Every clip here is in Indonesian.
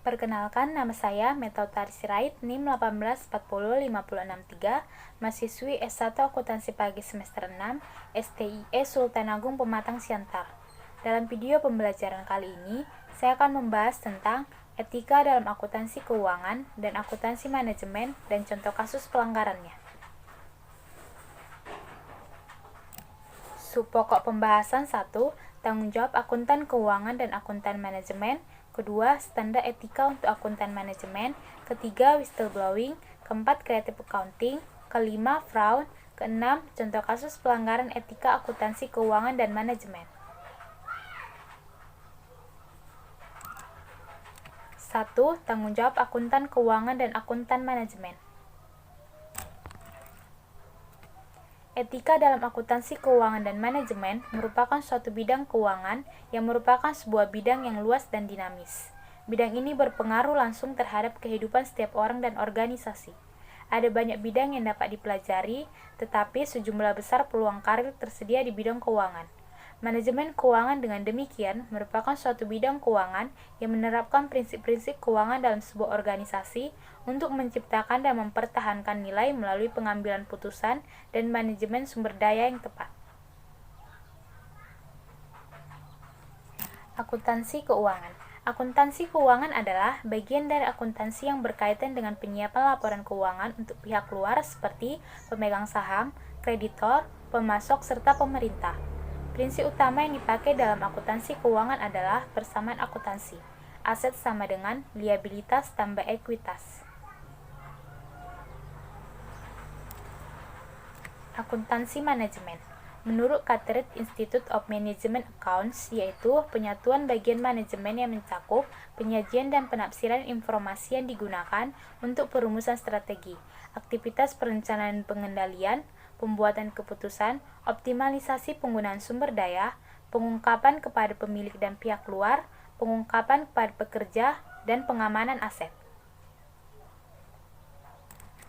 Perkenalkan, nama saya Metautari Sirait, NIM 1840563, mahasiswi S1 Akuntansi Pagi semester 6, STIE Sultan Agung Pematang Siantar. Dalam video pembelajaran kali ini, saya akan membahas tentang etika dalam akuntansi keuangan dan akuntansi manajemen dan contoh kasus pelanggarannya. Subpokok pembahasan 1. Tanggung jawab akuntan keuangan dan akuntan manajemen. Kedua, standar etika untuk akuntan manajemen. Ketiga, whistleblowing. Keempat, creative accounting. Kelima, fraud. Keenam, contoh kasus pelanggaran etika akuntansi keuangan dan manajemen. 1. Tanggung jawab akuntan keuangan dan akuntan manajemen. Etika dalam akuntansi keuangan dan manajemen merupakan suatu bidang keuangan yang merupakan sebuah bidang yang luas dan dinamis. Bidang ini berpengaruh langsung terhadap kehidupan setiap orang dan organisasi. Ada banyak bidang yang dapat dipelajari, tetapi sejumlah besar peluang karir tersedia di bidang keuangan. Manajemen keuangan dengan demikian merupakan suatu bidang keuangan yang menerapkan prinsip-prinsip keuangan dalam sebuah organisasi untuk menciptakan dan mempertahankan nilai melalui pengambilan putusan dan manajemen sumber daya yang tepat. Akuntansi keuangan. Akuntansi keuangan adalah bagian dari akuntansi yang berkaitan dengan penyiapan laporan keuangan untuk pihak luar seperti pemegang saham, kreditor, pemasok, serta pemerintah. Prinsip utama yang dipakai dalam akuntansi keuangan adalah persamaan akuntansi. Aset sama dengan liabilitas tambah ekuitas. Akuntansi manajemen. Menurut Carteret Institute of Management Accounts, yaitu penyatuan bagian manajemen yang mencakup penyajian dan penafsiran informasi yang digunakan untuk perumusan strategi, aktivitas perencanaan pengendalian, pembuatan keputusan, optimalisasi penggunaan sumber daya, pengungkapan kepada pemilik dan pihak luar, pengungkapan kepada pekerja, dan pengamanan aset.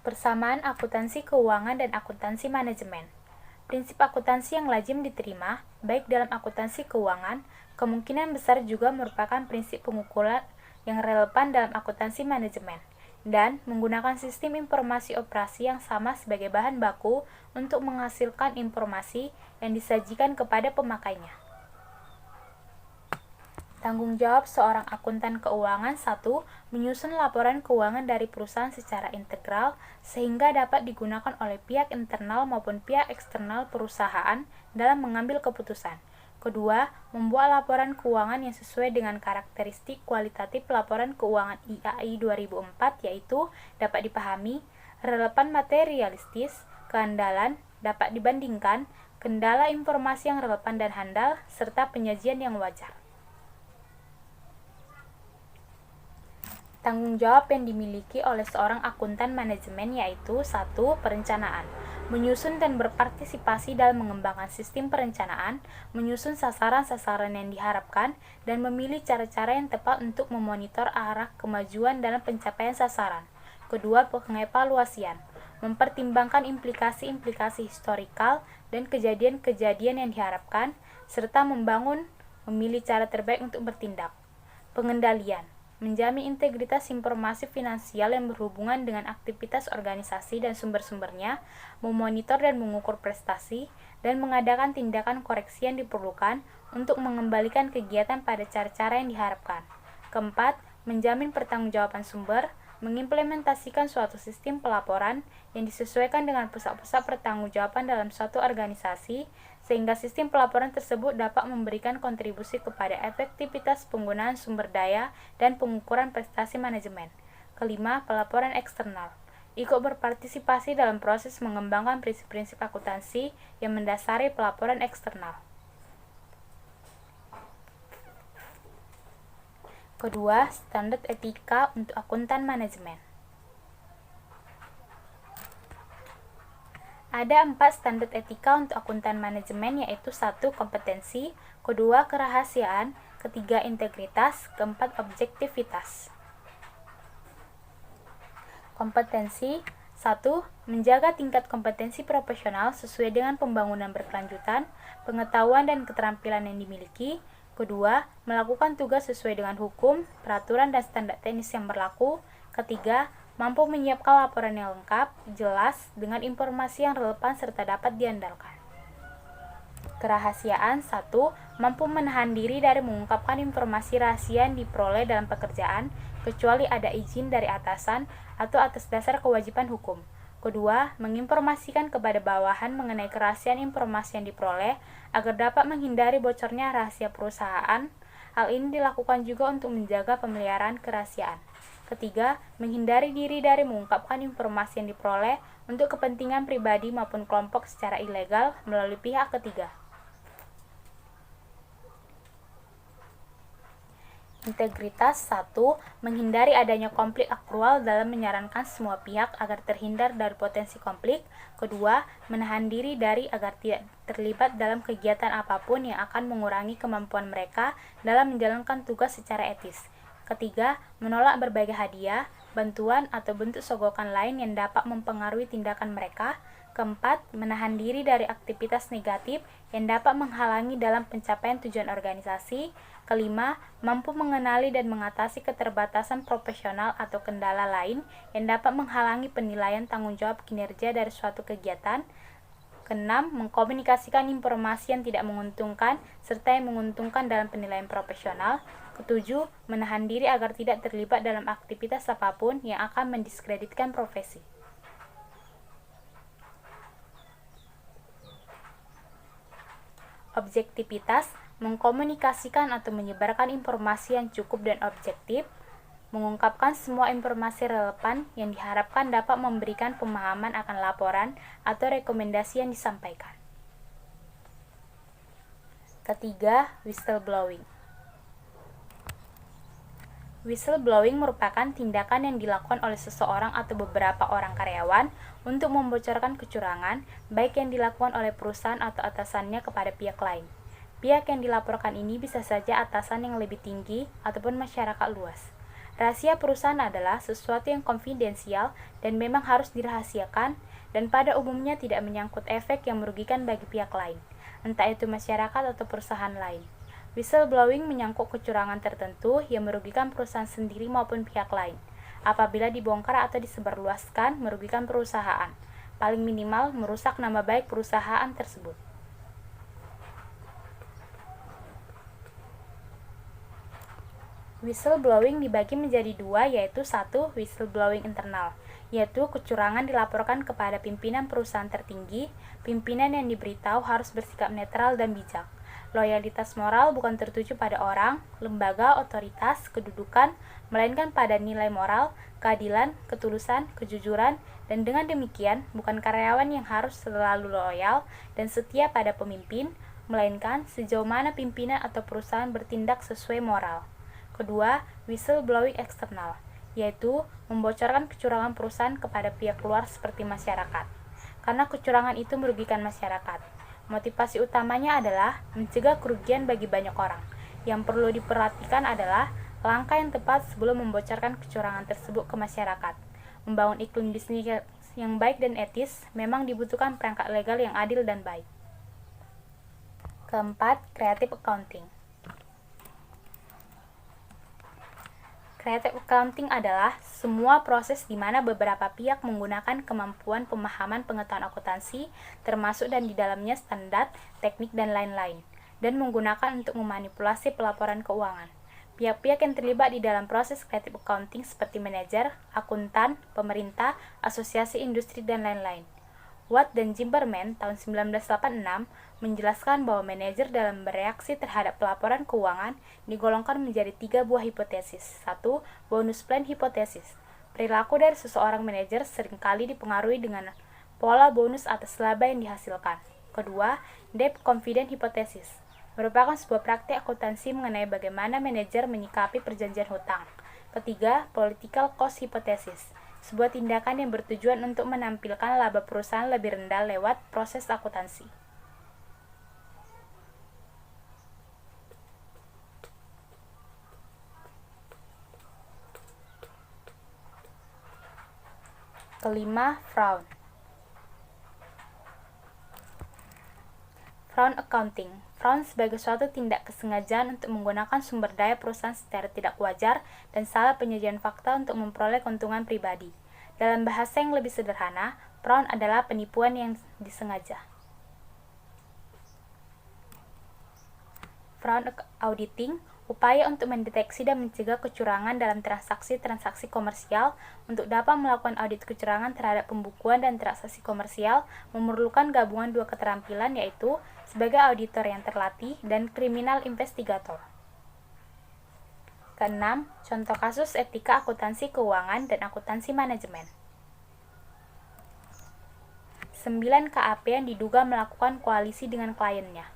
Persamaan akuntansi keuangan dan akuntansi manajemen. Prinsip akuntansi yang lazim diterima, baik dalam akuntansi keuangan, kemungkinan besar juga merupakan prinsip pengukuran yang relevan dalam akuntansi manajemen, dan menggunakan sistem informasi operasi yang sama sebagai bahan baku untuk menghasilkan informasi yang disajikan kepada pemakainya. Tanggung jawab seorang akuntan keuangan. 1. Menyusun laporan keuangan dari perusahaan secara integral sehingga dapat digunakan oleh pihak internal maupun pihak eksternal perusahaan dalam mengambil keputusan. Kedua, membuat laporan keuangan yang sesuai dengan karakteristik kualitatif laporan keuangan IAI 2004, yaitu dapat dipahami, relevan materialistis, keandalan, dapat dibandingkan, kendala informasi yang relevan dan handal, serta penyajian yang wajar. Tanggung jawab yang dimiliki oleh seorang akuntan manajemen yaitu 1. Perencanaan. Menyusun dan berpartisipasi dalam mengembangkan sistem perencanaan, menyusun sasaran-sasaran yang diharapkan, dan memilih cara-cara yang tepat untuk memonitor arah kemajuan dalam pencapaian sasaran. Kedua, pengevaluasian. Mempertimbangkan implikasi-implikasi historikal dan kejadian-kejadian yang diharapkan, serta memilih cara terbaik untuk bertindak. Pengendalian. Menjamin integritas informasi finansial yang berhubungan dengan aktivitas organisasi dan sumber-sumbernya, memonitor dan mengukur prestasi, dan mengadakan tindakan koreksi yang diperlukan untuk mengembalikan kegiatan pada cara-cara yang diharapkan. Keempat, menjamin pertanggungjawaban sumber, mengimplementasikan suatu sistem pelaporan yang disesuaikan dengan pusat-pusat pertanggungjawaban dalam suatu organisasi, sehingga sistem pelaporan tersebut dapat memberikan kontribusi kepada efektivitas penggunaan sumber daya dan pengukuran prestasi manajemen. Kelima, pelaporan eksternal. Ikut berpartisipasi dalam proses mengembangkan prinsip-prinsip akuntansi yang mendasari pelaporan eksternal. Kedua, standar etika untuk akuntan manajemen. Ada 4 standar etika untuk akuntan manajemen, yaitu 1. Kompetensi, kedua kerahasiaan, ketiga integritas, keempat objektivitas. Kompetensi. 1. Menjaga tingkat kompetensi profesional sesuai dengan pembangunan berkelanjutan, pengetahuan dan keterampilan yang dimiliki, Kedua, melakukan tugas sesuai dengan hukum, peraturan, dan standar teknis yang berlaku. Ketiga, mampu menyiapkan laporan yang lengkap, jelas, dengan informasi yang relevan serta dapat diandalkan. Kerahasiaan. 1. Mampu menahan diri dari mengungkapkan informasi rahasia yang diperoleh dalam pekerjaan, kecuali ada izin dari atasan atau atas dasar kewajiban hukum. Kedua, menginformasikan kepada bawahan mengenai kerahasiaan informasi yang diperoleh agar dapat menghindari bocornya rahasia perusahaan. Hal ini dilakukan juga untuk menjaga pemeliharaan kerahasiaan. Ketiga, menghindari diri dari mengungkapkan informasi yang diperoleh untuk kepentingan pribadi maupun kelompok secara ilegal melalui pihak ketiga. Integritas. 1. Menghindari adanya konflik aktual dalam menyarankan semua pihak agar terhindar dari potensi konflik. Kedua, menahan diri dari agar tidak terlibat dalam kegiatan apapun yang akan mengurangi kemampuan mereka dalam menjalankan tugas secara etis. Ketiga, menolak berbagai hadiah, bantuan, atau bentuk sogokan lain yang dapat mempengaruhi tindakan mereka. Keempat, menahan diri dari aktivitas negatif yang dapat menghalangi dalam pencapaian tujuan organisasi. Kelima, mampu mengenali dan mengatasi keterbatasan profesional atau kendala lain yang dapat menghalangi penilaian tanggung jawab kinerja dari suatu kegiatan. Keenam, mengkomunikasikan informasi yang tidak menguntungkan serta yang menguntungkan dalam penilaian profesional. Ketujuh, menahan diri agar tidak terlibat dalam aktivitas apapun yang akan mendiskreditkan profesi. Objektivitas. Mengkomunikasikan atau menyebarkan informasi yang cukup dan objektif, mengungkapkan semua informasi relevan yang diharapkan dapat memberikan pemahaman akan laporan atau rekomendasi yang disampaikan. Ketiga, whistleblowing. Whistleblowing merupakan tindakan yang dilakukan oleh seseorang atau beberapa orang karyawan untuk membocorkan kecurangan, baik yang dilakukan oleh perusahaan atau atasannya kepada pihak lain. Pihak yang dilaporkan ini bisa saja atasan yang lebih tinggi ataupun masyarakat luas. Rahasia perusahaan adalah sesuatu yang konfidensial dan memang harus dirahasiakan, dan pada umumnya tidak menyangkut efek yang merugikan bagi pihak lain, entah itu masyarakat atau perusahaan lain. Whistleblowing menyangkut kecurangan tertentu yang merugikan perusahaan sendiri maupun pihak lain. Apabila dibongkar atau disebarluaskan, merugikan perusahaan. Paling minimal, merusak nama baik perusahaan tersebut. Whistleblowing dibagi menjadi dua, yaitu 1. Whistleblowing internal, yaitu kecurangan dilaporkan kepada pimpinan perusahaan tertinggi. Pimpinan yang diberitahu harus bersikap netral dan bijak. Loyalitas moral bukan tertuju pada orang, lembaga, otoritas, kedudukan, melainkan pada nilai moral, keadilan, ketulusan, kejujuran, dan dengan demikian bukan karyawan yang harus selalu loyal dan setia pada pemimpin, melainkan sejauh mana pimpinan atau perusahaan bertindak sesuai moral. Kedua, whistleblowing eksternal, yaitu membocorkan kecurangan perusahaan kepada pihak luar seperti masyarakat, karena kecurangan itu merugikan masyarakat. Motivasi utamanya adalah mencegah kerugian bagi banyak orang. Yang perlu diperhatikan adalah langkah yang tepat sebelum membocorkan kecurangan tersebut ke masyarakat. Membangun iklim bisnis yang baik dan etis memang dibutuhkan perangkat legal yang adil dan baik. Keempat, creative accounting. Creative accounting adalah semua proses di mana beberapa pihak menggunakan kemampuan pemahaman pengetahuan akuntansi, termasuk dan di dalamnya standar, teknik, dan lain-lain, dan menggunakan untuk memanipulasi pelaporan keuangan. Pihak-pihak yang terlibat di dalam proses creative accounting seperti manajer, akuntan, pemerintah, asosiasi industri, dan lain-lain. Watt dan Zimmerman tahun 1986 menjelaskan bahwa manajer dalam bereaksi terhadap pelaporan keuangan digolongkan menjadi 3 buah hipotesis. 1. Bonus plan hipotesis. Perilaku dari seseorang manajer seringkali dipengaruhi dengan pola bonus atas laba yang dihasilkan. Kedua, debt confidence hipotesis. Merupakan sebuah praktik akuntansi mengenai bagaimana manajer menyikapi perjanjian hutang. Ketiga, political cost hipotesis. Sebuah tindakan yang bertujuan untuk menampilkan laba perusahaan lebih rendah lewat proses akuntansi. Kelima, fraud. Fraud accounting. Fraud sebagai suatu tindak kesengajaan untuk menggunakan sumber daya perusahaan secara tidak wajar dan salah penyajian fakta untuk memperoleh keuntungan pribadi. Dalam bahasa yang lebih sederhana, fraud adalah penipuan yang disengaja. Fraud auditing, upaya untuk mendeteksi dan mencegah kecurangan dalam transaksi-transaksi komersial. Untuk dapat melakukan audit kecurangan terhadap pembukuan dan transaksi komersial, memerlukan gabungan dua keterampilan, yaitu sebagai auditor yang terlatih dan kriminal investigator. Keenam, contoh kasus etika akuntansi keuangan dan akuntansi manajemen. 9 KAP yang diduga melakukan koalisi dengan kliennya.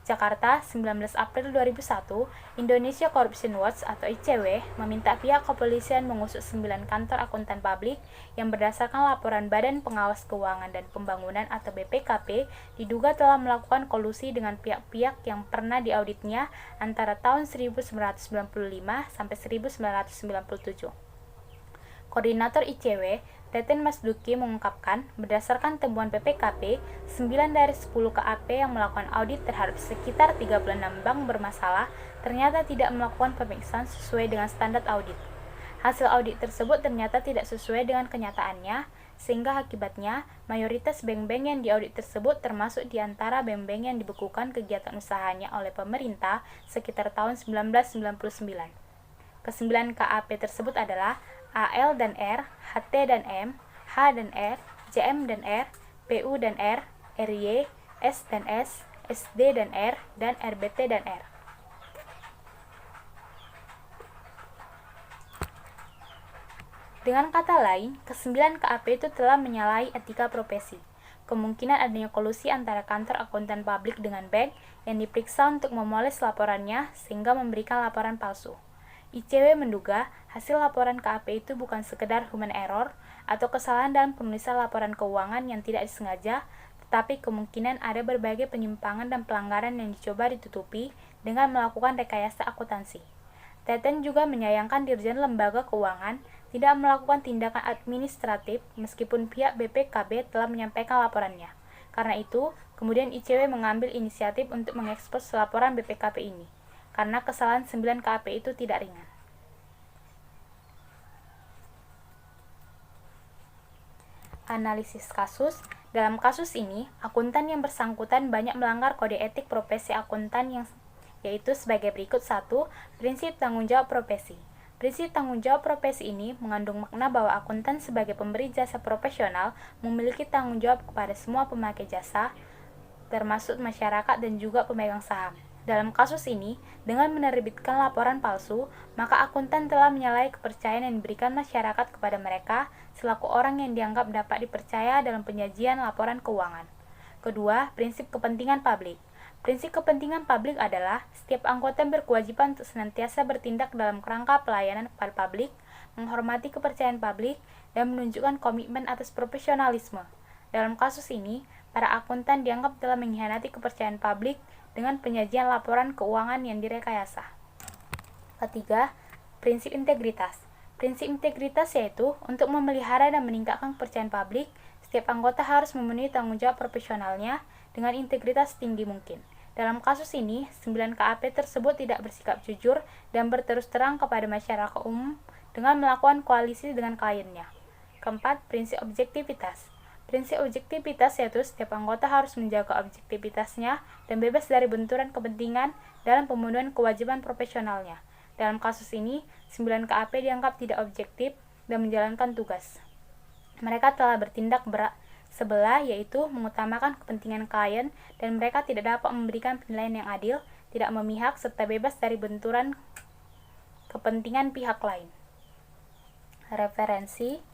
Jakarta, 19 April 2001, Indonesia Corruption Watch atau ICW meminta pihak kepolisian mengusut 9 kantor akuntan publik yang berdasarkan laporan Badan Pengawas Keuangan dan Pembangunan atau BPKP diduga telah melakukan kolusi dengan pihak-pihak yang pernah diauditnya antara tahun 1995 sampai 1997. Koordinator ICW, Teten Masduki mengungkapkan, berdasarkan temuan BPKP, 9 dari 10 KAP yang melakukan audit terhadap sekitar 36 bank bermasalah ternyata tidak melakukan pemeriksaan sesuai dengan standar audit. Hasil audit tersebut ternyata tidak sesuai dengan kenyataannya, sehingga akibatnya mayoritas bank-bank yang diaudit tersebut termasuk di antara bank-bank yang dibekukan kegiatan usahanya oleh pemerintah sekitar tahun 1999. Kesembilan KAP tersebut adalah AL dan R, HT dan M, H dan R, JM dan R, PU dan R, RY, S dan S, SD dan R, dan RBT dan R. Dengan kata lain, kesembilan KAP itu telah menyalahi etika profesi. Kemungkinan adanya kolusi antara kantor akuntan publik dengan bank yang diperiksa untuk memoles laporannya sehingga memberikan laporan palsu. ICW menduga hasil laporan KAP itu bukan sekedar human error atau kesalahan dalam penulisan laporan keuangan yang tidak disengaja, tetapi kemungkinan ada berbagai penyimpangan dan pelanggaran yang dicoba ditutupi dengan melakukan rekayasa akuntansi. Teten juga menyayangkan Dirjen Lembaga Keuangan tidak melakukan tindakan administratif meskipun pihak BPKB telah menyampaikan laporannya. Karena itu, kemudian ICW mengambil inisiatif untuk mengekspos laporan BPKB ini, karena kesalahan 9 KAP itu tidak ringan. Analisis kasus. Dalam kasus ini, akuntan yang bersangkutan banyak melanggar kode etik profesi akuntan yaitu sebagai berikut. 1. Prinsip tanggung jawab profesi. Prinsip tanggung jawab profesi ini mengandung makna bahwa akuntan sebagai pemberi jasa profesional memiliki tanggung jawab kepada semua pemakai jasa, termasuk masyarakat dan juga pemegang saham. Dalam kasus ini, dengan menerbitkan laporan palsu, maka akuntan telah menyalahi kepercayaan yang diberikan masyarakat kepada mereka selaku orang yang dianggap dapat dipercaya dalam penyajian laporan keuangan. Kedua, prinsip kepentingan publik. Prinsip kepentingan publik adalah setiap anggota berkewajiban untuk senantiasa bertindak dalam kerangka pelayanan kepada publik, menghormati kepercayaan publik, dan menunjukkan komitmen atas profesionalisme. Dalam kasus ini, para akuntan dianggap telah mengkhianati kepercayaan publik dengan penyajian laporan keuangan yang direkayasa. Ketiga, prinsip integritas. Prinsip integritas yaitu untuk memelihara dan meningkatkan kepercayaan publik, setiap anggota harus memenuhi tanggung jawab profesionalnya dengan integritas tinggi mungkin. Dalam kasus ini, 9 KAP tersebut tidak bersikap jujur dan berterus terang kepada masyarakat umum dengan melakukan koalisi dengan kliennya. Keempat, prinsip objektivitas. Prinsip objektivitas yaitu setiap anggota harus menjaga objektivitasnya dan bebas dari benturan kepentingan dalam pemenuhan kewajiban profesionalnya. Dalam kasus ini, 9 KAP dianggap tidak objektif dan menjalankan tugas. Mereka telah bertindak sebelah, yaitu mengutamakan kepentingan klien, dan mereka tidak dapat memberikan penilaian yang adil, tidak memihak, serta bebas dari benturan kepentingan pihak lain. Referensi.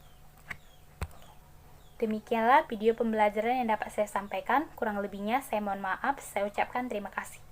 Demikianlah video pembelajaran yang dapat saya sampaikan. Kurang lebihnya saya mohon maaf. Saya ucapkan terima kasih.